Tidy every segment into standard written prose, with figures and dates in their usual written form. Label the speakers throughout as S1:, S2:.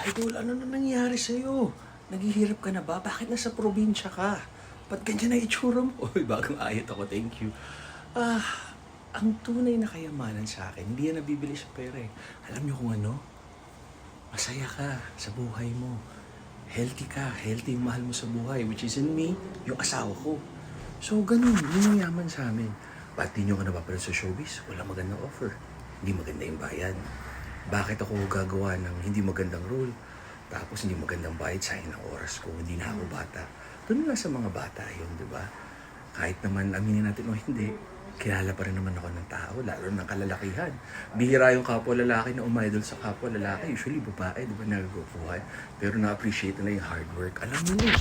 S1: Idol, ano na nangyari sa'yo? Naghihirap ka na ba? Bakit nasa probinsya ka? Ba't ganyan na itsura mo? Uy, bagong ayot ako, thank you. Ah, ang tunay na kayamanan sa akin, hindi yan nabibili sa pera eh. Alam niyo kung ano? Masaya ka sa buhay mo. Healthy ka, healthy yung mahal mo sa buhay, which is in me, yung asawa ko. So, ganun, yun ang yaman sa amin. Ba't di nyo ka napapanood sa showbiz? Wala magandang offer. Hindi maganda yung bayad. Bakit ako gagawa ng hindi magandang role? Tapos hindi magandang bayad, sayang ng oras ko, hindi na ako bata. Doon nga sa mga bata yun, di ba? Kahit naman aminin natin o hindi, kilala pa rin naman ako ng tao, lalo ng kalalakihan. Bihira yung kapwa lalaki na umidol sa kapwa lalaki. Usually babae, di ba, nagagupuhan. Pero na-appreciate na yung hard work. Alam mo yun.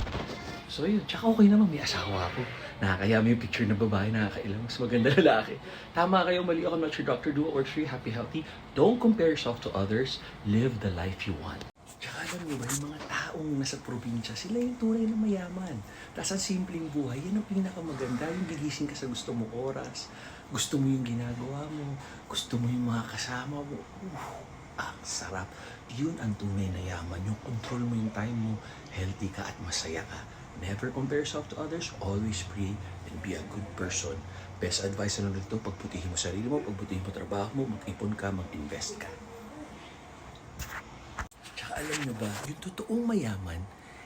S1: So yun, tsaka okay naman, may asawa ako. Nakakaya mo yung picture ng babae, nakakailang mas maganda lalaki. Tama kayo, mali ako, I'm not your doctor, do what works for you, happy, healthy. Don't compare yourself to others, live the life you want. Tsaka alam mo ba, yung mga taong nasa probinsya, sila yung tunay na mayaman. Tapos ang simpleng buhay, yan ang pinakamaganda. Yung gigising ka sa gusto mong oras, gusto mo yung ginagawa mo, gusto mo yung mga kasama mo. Ang sarap. Yun ang tunay na yaman. Yung control mo yung time mo, healthy ka at masaya ka. Never compare yourself to others, always pray and be a good person. Best advice na lang dito, pagbutihin mo sarili mo, pagbutihin mo trabaho mo, mag-ipon ka, mag-invest ka. Alam nyo ba, yung totoong mayaman,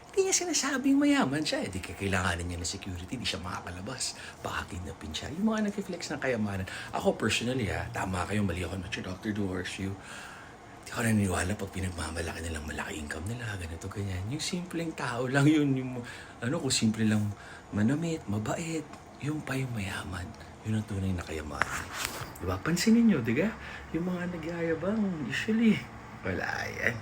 S1: hindi niya sinasabing mayaman siya. Hindi kailanganin niya ng security, hindi siya makakalabas. Baka kidnapin siya. Yung mga nag-flex ng kayamanan. Ako personally tama kayo, mali ako, not your doctor, do works you. Hindi ako naniniwala pag pinagmamalaki nilang malaki income nila, ganito, ganyan. Yung simpleng tao lang yun, yung kung simple lang manamit, mabait, yung pa yung mayaman. Yun ang tunay na kayamanan. Diba? Pansinin nyo, diga? Yung mga nagyayabang, usually, wala yan.